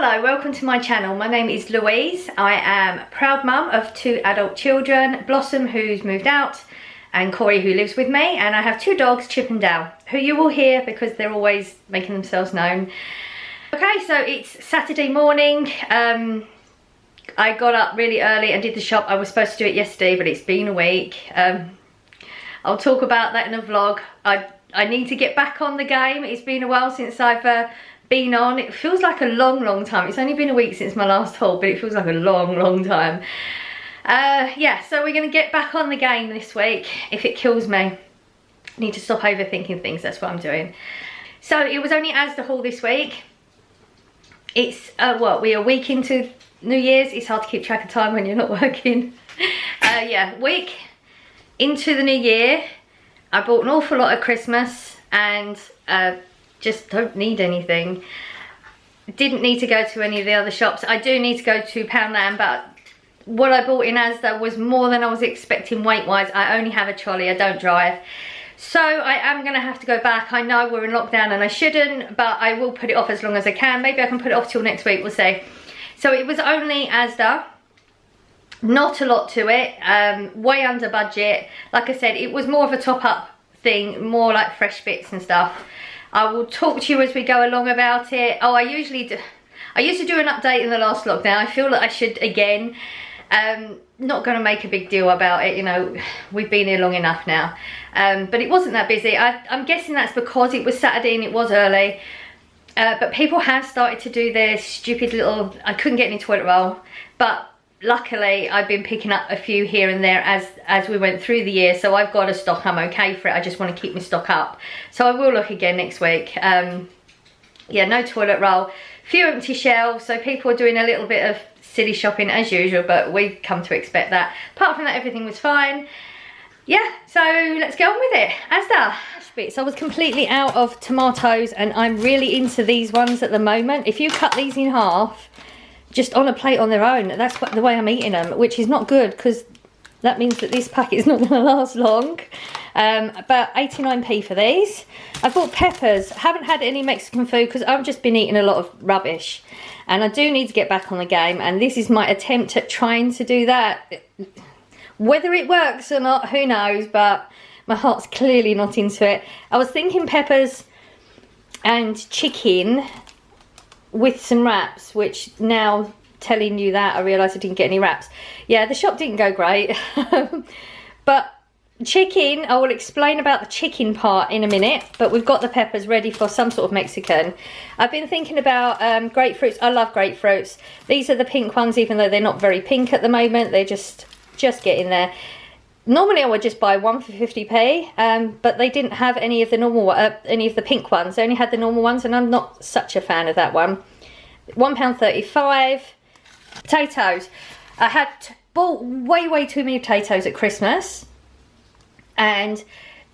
Hello, welcome to my channel. My name is Louise. I am a proud mum of 2 adult children, Blossom, who's moved out, and Corey, who lives with me, and I have 2 dogs, Chip and Dale, who you will hear because they're always making themselves known. Okay, so it's Saturday morning. I got up really early and did the shop. I was supposed to do it yesterday, but it's been a week. I'll talk about that in a vlog. I need to get back on the game. It's been a while since I've been on. It feels like a long time. It's only been a week since my last haul, but it feels like a long time. Yeah, so we're gonna get back on the game this week if it kills me. I need to stop overthinking things, that's what I'm doing. So it was only Asda haul this week. It's we're a week into New Year's. It's hard to keep track of time when you're not working. Yeah, week into the new year. I bought an awful lot of Christmas and just don't need anything. Didn't need to go to any of the other shops. I do need to go to Poundland, but what I bought in Asda was more than I was expecting weight wise. I only have a trolley, I don't drive. So I am gonna have to go back. I know we're in lockdown and I shouldn't, but I will put it off as long as I can. Maybe I can put it off till next week, we'll see. So it was only Asda. Not a lot to it, way under budget. Like I said, it was more of a top up thing, more like fresh bits and stuff. I will talk to you as we go along about it. Oh, I used to do an update in the last lockdown. I feel that I should again. Not going to make a big deal about it, you know, we've been here long enough now. But it wasn't that busy. I'm guessing that's because it was Saturday and it was early. But people have started to do their stupid little, I couldn't get any toilet roll, but luckily I've been picking up a few here and there as we went through the year, so I've got a stock. I'm okay for it. I just want to keep my stock up, so I will look again next week. Yeah, no toilet roll, few empty shelves, so people are doing a little bit of silly shopping as usual, but we come to expect that. Apart from that, everything was fine. Yeah, so let's get on with it. Asda bits. I was completely out of tomatoes and I'm really into these ones at the moment. If you cut these in half just on a plate on their own, that's the way I'm eating them, which is not good because that means that this packet is not going to last long. But 89p for these. I bought peppers. Haven't had any Mexican food because I've just been eating a lot of rubbish, and I do need to get back on the game, and this is my attempt at trying to do that. Whether it works or not, who knows, but my heart's clearly not into it. I was thinking peppers and chicken with some wraps, which now telling you that I realised I didn't get any wraps. Yeah, the shop didn't go great. But chicken, I will explain about the chicken part in a minute, but we've got the peppers ready for some sort of Mexican. I've been thinking about grapefruits. I love grapefruits. These are the pink ones, even though they're not very pink at the moment. They're just getting there. Normally I would just buy one for 50p, but they didn't have any of the normal, any of the pink ones. They only had the normal ones, and I'm not such a fan of that one. £1.35. Potatoes. I had bought way too many potatoes at Christmas, and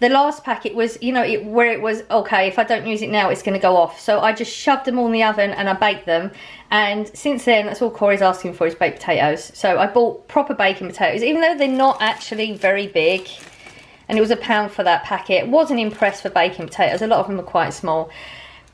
the last packet was, you know, where it was, okay, if I don't use it now, it's going to go off. So I just shoved them all in the oven and I baked them. And since then, that's all Corey's asking for is baked potatoes. So I bought proper baking potatoes, even though they're not actually very big. And it was £1 for that packet. Wasn't impressed for baking potatoes. A lot of them are quite small.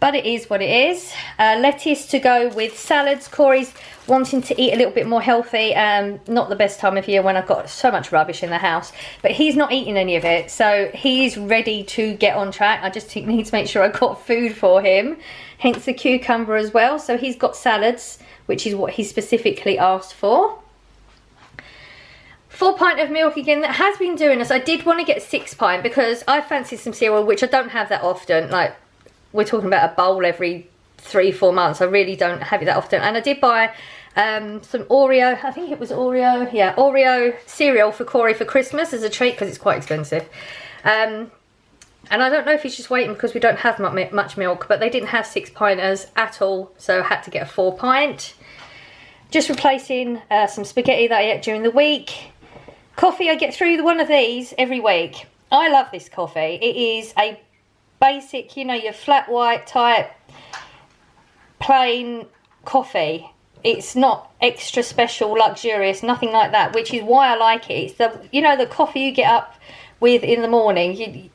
But it is what it is. Lettuce to go with salads. Corey's wanting to eat a little bit more healthy. Not the best time of year when I've got so much rubbish in the house. But he's not eating any of it. So he's ready to get on track. I just need to make sure I've got food for him. Hence the cucumber as well. So he's got salads, which is what he specifically asked for. 4 pint of milk again. That has been doing us. I did want to get 6 pint because I fancy some cereal, which I don't have that often. Like, we're talking about a bowl every 3-4 months. I really don't have it that often. And I did buy some Oreo, I think it was Oreo, yeah, Oreo cereal for Corey for Christmas as a treat because it's quite expensive. And I don't know if he's just waiting because we don't have much milk, but they didn't have 6 pinters at all, so I had to get a 4 pint. Just replacing some spaghetti that I ate during the week. Coffee, I get through one of these every week. I love this coffee. It is a basic, you know, your flat white type plain coffee. It's not extra special, luxurious, nothing like that, which is why I like it. It's the, you know, the coffee you get up with in the morning.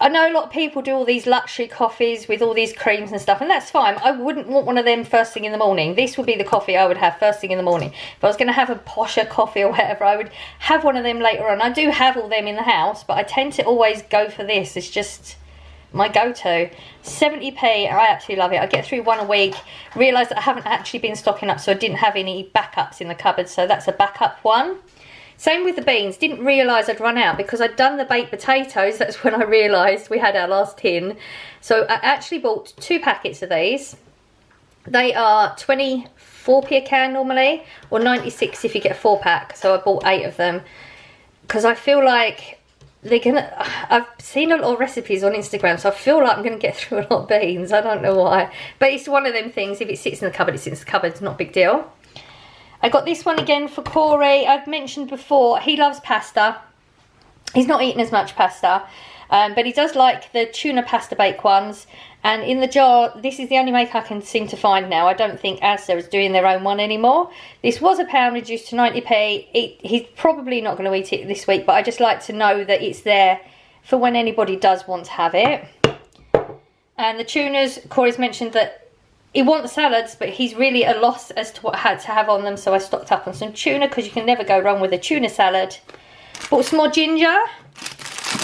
I know a lot of people do all these luxury coffees with all these creams and stuff, and that's fine. I wouldn't want one of them first thing in the morning. This would be the coffee I would have first thing in the morning. If I was going to have a posher coffee or whatever, I would have one of them later on. I do have all them in the house, but I tend to always go for this. It's just my go-to. 70p, I absolutely love it. I get through one a week. Realised that I haven't actually been stocking up, so I didn't have any backups in the cupboard, so that's a backup one. Same with the beans. Didn't realise I'd run out because I'd done the baked potatoes. That's when I realised we had our last tin. So I actually bought 2 packets of these. They are 24p a can normally, or 96 if you get a 4-pack. So I bought 8 of them because I feel like they're gonna. I've seen a lot of recipes on Instagram, so I feel like I'm gonna get through a lot of beans. I don't know why, but it's one of them things. If it sits in the cupboard, it sits in the cupboard. It's not a big deal. I got this one again for Corey. I've mentioned before, he loves pasta. He's not eating as much pasta, but he does like the tuna pasta bake ones. And in the jar, this is the only make I can seem to find now. I don't think Asda is doing their own one anymore. This was £1 reduced to 90p. He's probably not going to eat it this week, but I just like to know that it's there for when anybody does want to have it. And the tunas, Corey's mentioned that he wants salads, but he's really at a loss as to what had to have on them, so I stocked up on some tuna because you can never go wrong with a tuna salad. Bought some more ginger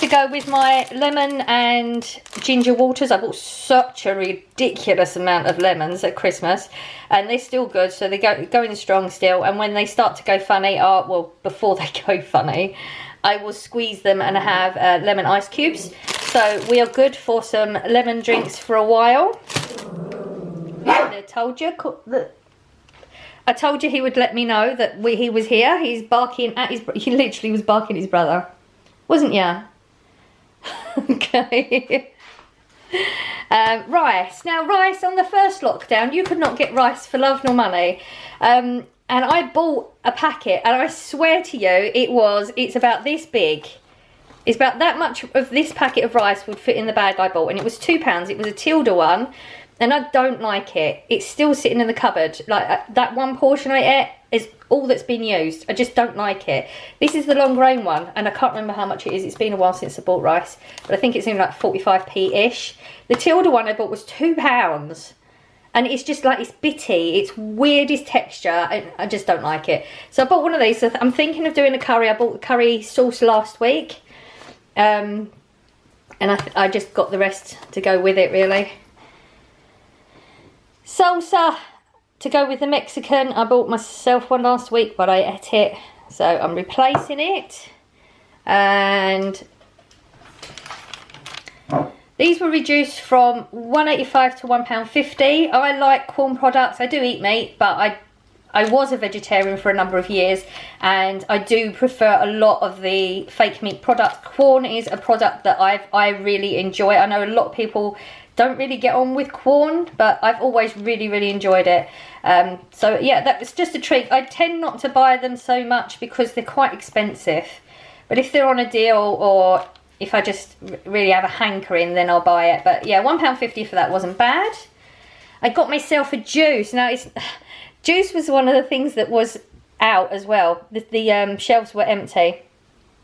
to go with my lemon and ginger waters. I bought such a ridiculous amount of lemons at Christmas, and they're still good, so they're going strong still. And when they start to go funny, well, before they go funny, I will squeeze them and have lemon ice cubes. So we are good for some lemon drinks for a while. I told you he would let me know that he was here. He's barking at he literally was barking at his brother, wasn't ya? Okay. Rice. Now, rice on the first lockdown, you could not get rice for love nor money. And I bought a packet, and I swear to you, it's about this big. It's about that much of this packet of rice would fit in the bag I bought, and it was £2. It was a Tilda one. And I don't like it. It's still sitting in the cupboard. Like that one portion I ate is all that's been used. I just don't like it. This is the long grain one, and I can't remember how much it is. It's been a while since I bought rice, but I think it's in like 45p-ish. The Tilda one I bought was £2. And it's just like, it's bitty. It's weirdest texture. I just don't like it. So I bought one of these. So I'm thinking of doing a curry. I bought the curry sauce last week. And I just got the rest to go with it, really. Salsa to go with the Mexican. I bought myself one last week, but I ate it, so I'm replacing it. And these were reduced from £1.85 to £1.50. I like corn products. I do eat meat, but I was a vegetarian for a number of years, and I do prefer a lot of the fake meat products. Corn is a product that I really enjoy. I know a lot of people don't really get on with corn, but I've always really enjoyed it. So yeah, that was just a treat. I tend not to buy them so much because they're quite expensive, but if they're on a deal, or if I just really have a hankering, then I'll buy it. But yeah, £1.50 for that wasn't bad. I got myself a juice. Now, juice was one of the things that was out as well. The shelves were empty.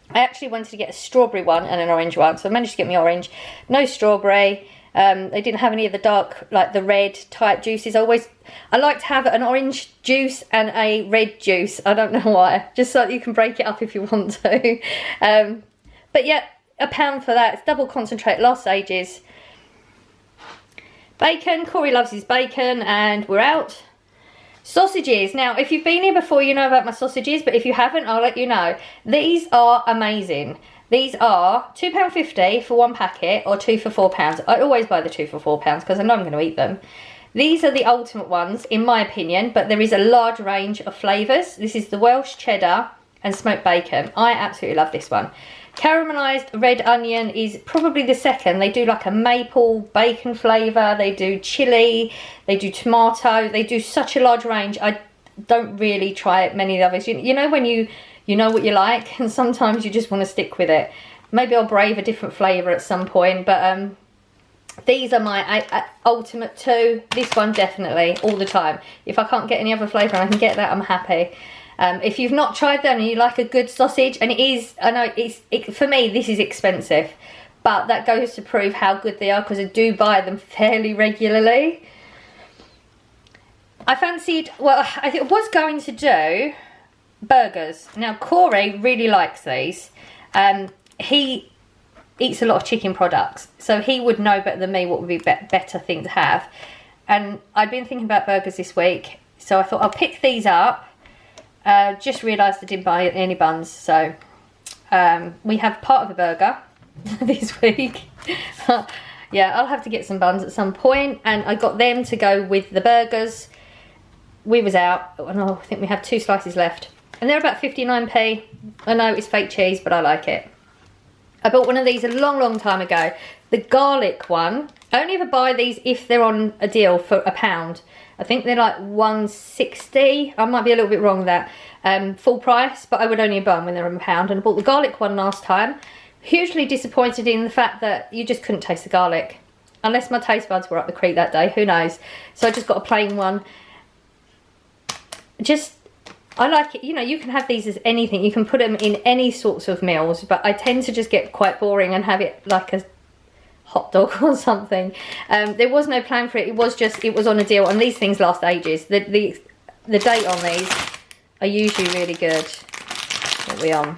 I actually wanted to get a strawberry one and an orange one, so I managed to get me orange. No strawberry. They didn't have any of the dark, like the red type juices. I like to have an orange juice and a red juice. I don't know why. Just so that you can break it up if you want to. But yeah, £1 for that. It's double concentrate, lasts ages. Bacon. Corey loves his bacon, and we're out. Sausages. Now, if you've been here before, you know about my sausages, but if you haven't, I'll let you know. These are amazing. These are £2.50 for one packet, or 2 for £4. I always buy the 2 for £4 because I know I'm going to eat them. These are the ultimate ones, in my opinion, but there is a large range of flavours. This is the Welsh cheddar and smoked bacon. I absolutely love this one. Caramelised red onion is probably the second. They do like a maple bacon flavour. They do chilli. They do tomato. They do such a large range. I don't really try many of the others. You know when you know what you like, and sometimes you just want to stick with it. Maybe I'll brave a different flavour at some point, but these are my ultimate 2. This one definitely, all the time. If I can't get any other flavour and I can get that, I'm happy. If you've not tried them and you like a good sausage, and it is, I know for me this is expensive, but that goes to prove how good they are, because I do buy them fairly regularly. I fancied, well, I was going to do burgers. Now Corey really likes these. He eats a lot of chicken products, so he would know better than me what would be better thing to have. And I'd been thinking about burgers this week, so I thought I'll pick these up. Just realised I didn't buy any buns, so we have part of a burger this week. Yeah, I'll have to get some buns at some point, and I got them to go with the burgers. We was out, and I think we have 2 slices left, and they're about 59p. I know it's fake cheese, but I like it. I bought one of these a long time ago, the garlic one. I only ever buy these if they're on a deal for £1. I think they're like $1.60. I might be a little bit wrong with that. Full price, but I would only buy them when they're on £1. And I bought the garlic one last time. Hugely disappointed in the fact that you just couldn't taste the garlic. Unless my taste buds were up the creek that day, who knows. So I just got a plain one. I like it, you know, you can have these as anything. You can put them in any sorts of meals, but I tend to just get quite boring and have it like a hot dog or something. There was no plan for it. It was on a deal, and these things last ages. The date on these are usually really good. What are we on?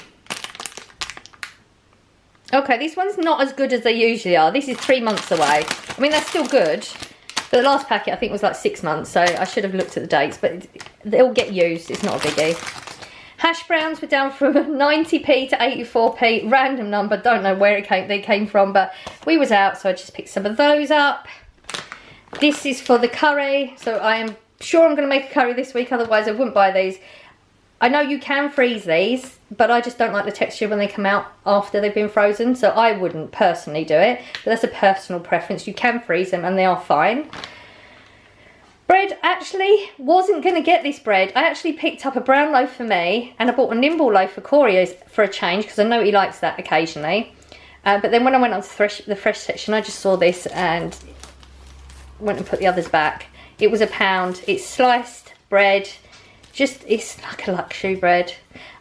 Okay, this one's not as good as they usually are. This is 3 months away. I mean, that's still good. But the last packet I think was like 6 months, so I should have looked at the dates, but they'll get used. It's not a biggie. Hash browns were down from 90p to 84p. Random number, don't know where they came from, but we was out, so I just picked some of those up. This is for the curry, so I am sure I'm going to make a curry this week, otherwise I wouldn't buy these. I know you can freeze these, but I just don't like the texture when they come out after they've been frozen, so I wouldn't personally do it. But that's a personal preference. You can freeze them and they are fine. Bread, actually, wasn't going to get this bread. I actually picked up a brown loaf for me, and I bought a nimble loaf for Corey for a change, because I know he likes that occasionally. But then when I went on to the fresh section, I just saw this and went and put the others back. It was £1. It's sliced bread. It's like a luxury bread.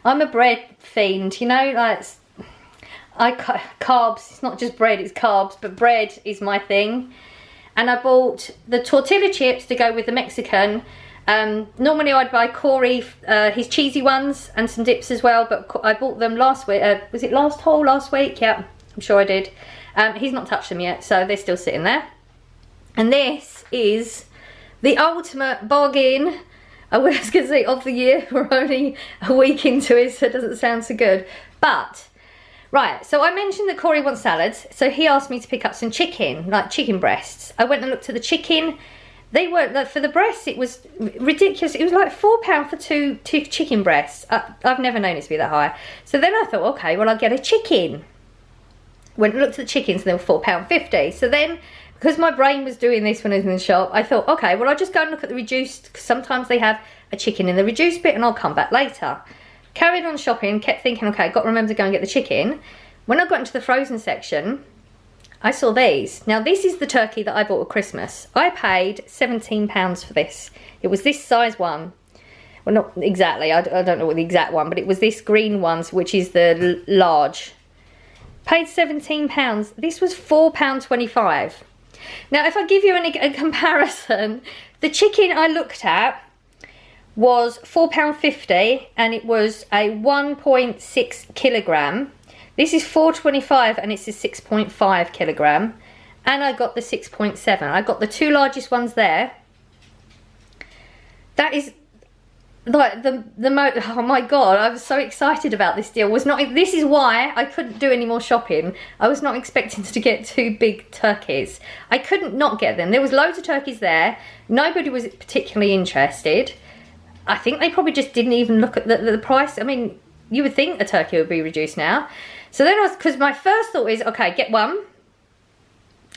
I'm a bread fiend, you know, like carbs. It's not just bread, it's carbs, but bread is my thing. And I bought the tortilla chips to go with the Mexican. Normally I'd buy Corey his cheesy ones and some dips as well, but I bought them last week. Was it last week? Yeah, I'm sure I did. He's not touched them yet, so they're still sitting there. And this is the ultimate bargain. I was going to say of the year. We're only a week into it, so it doesn't sound so good. But, right, so I mentioned that Corey wants salads, so he asked me to pick up some chicken, like chicken breasts. I went and looked at the chicken. They were, for the breasts, it was ridiculous. It was like £4 for two chicken breasts. I've never known it to be that high. So then I thought, okay, well, I'll get a chicken. Went and looked at the chickens, and they were £4.50. So then, because my brain was doing this when I was in the shop, I thought, okay, well, I'll just go and look at the reduced, because sometimes they have a chicken in the reduced bit, and I'll come back later. Carried on shopping, kept thinking, okay, I've got to remember to go and get the chicken. When I got into the frozen section, I saw these. Now, this is the turkey that I bought at Christmas. I paid £17 for this. It was this size one. Well, not exactly, I don't know what the exact one, but it was this green one, which is the large. Paid £17. This was £4.25. Now, if I give you a comparison, the chicken I looked at was £4.50, and it was a 1.6 kilogram. This is £4.25, and it's a 6.5 kilogram. And I got the 6.7. I got the 2 largest ones there. That is like oh my god, I was so excited about this deal. This is why I couldn't do any more shopping. I was not expecting to get 2 big turkeys. I couldn't not get them. There was loads of turkeys there. Nobody was particularly interested. I think they probably just didn't even look at the price. I mean, you would think a turkey would be reduced now. So then because my first thought is, okay, get one.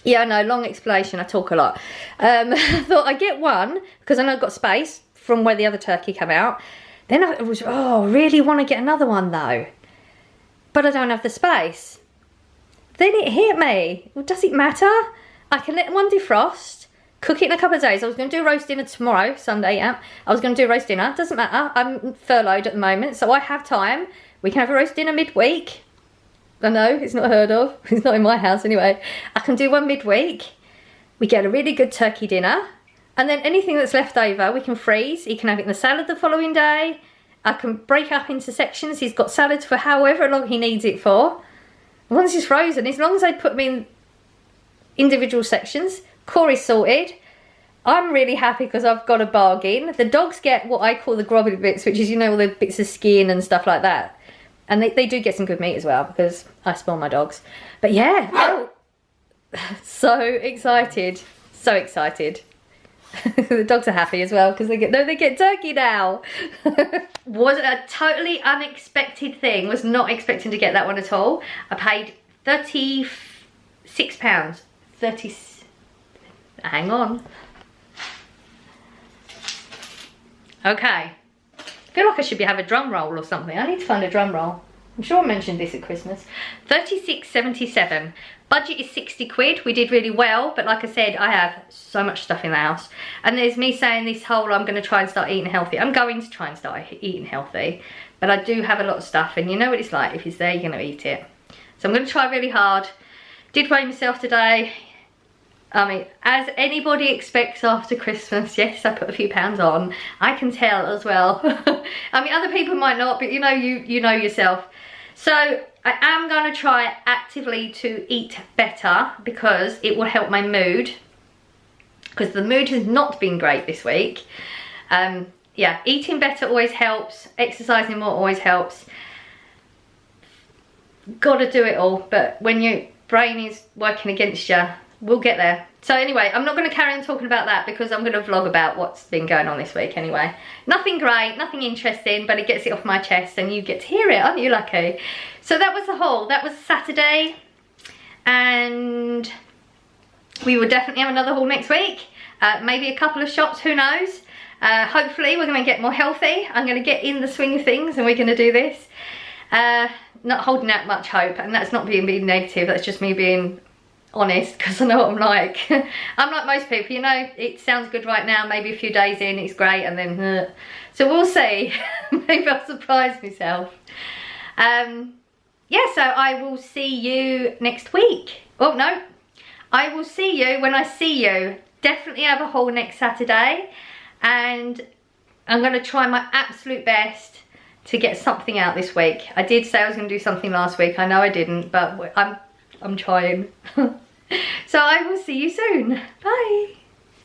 Yeah, I know, long explanation, I talk a lot. I thought I'd get one, because I know I've got space from where the other turkey came out. Then I was, oh, I really want to get another one though, but I don't have the space. Then it hit me, well, does it matter? I can let one defrost, cook it in a couple of days. I was going to do roast dinner tomorrow, Sunday, yeah. I was going to do roast dinner, doesn't matter. I'm furloughed at the moment, so I have time. We can have a roast dinner midweek. I know, it's not heard of. It's not in my house anyway. I can do one midweek. We get a really good turkey dinner. And then anything that's left over, we can freeze. He can have it in the salad the following day. I can break up into sections. He's got salads for however long he needs it for. Once it's frozen, as long as I put them in individual sections, Corey's sorted. I'm really happy because I've got a bargain. The dogs get what I call the grobby bits, which is, you know, all the bits of skin and stuff like that. And they do get some good meat as well because I spoil my dogs. But yeah, oh, so excited. So excited. The dogs are happy as well because they get turkey now. Was a totally unexpected thing. Was not expecting to get that one at all. I paid £36. Hang on. Okay. I feel like I should have a drum roll or something. I need to find a drum roll. I'm sure I mentioned this at Christmas. 36.77. Budget is 60 quid. We did really well, but like I said, I have so much stuff in the house. And there's me saying this whole, I'm going to try and start eating healthy. I'm going to try and start eating healthy, but I do have a lot of stuff, and you know what it's like. If it's there, you're going to eat it. So I'm going to try really hard. Did weigh myself today. I mean, as anybody expects after Christmas, yes, I put a few pounds on. I can tell as well. I mean, other people might not, but you know yourself. So I am going to try actively to eat better because it will help my mood. Because the mood has not been great this week. Yeah, eating better always helps. Exercising more always helps. Got to do it all, but when your brain is working against you, we'll get there. So anyway, I'm not going to carry on talking about that because I'm going to vlog about what's been going on this week anyway. Nothing great, nothing interesting, but it gets it off my chest and you get to hear it, aren't you lucky? So that was the haul. That was Saturday, and we will definitely have another haul next week. Maybe a couple of shops, who knows? Hopefully we're going to get more healthy. I'm going to get in the swing of things and we're going to do this. Not holding out much hope, and that's not being negative, that's just me being honest, because I know what I'm like. I'm like most people, you know, it sounds good right now, maybe a few days in it's great, and then so we'll see. Maybe I'll surprise myself. Yeah, so I will see you next week. Oh no, I will see you when I see you. Definitely have a haul next Saturday, and I'm going to try my absolute best to get something out this week. I did say I was going to do something last week. I know I didn't, but I'm trying. So I will see you soon. Bye.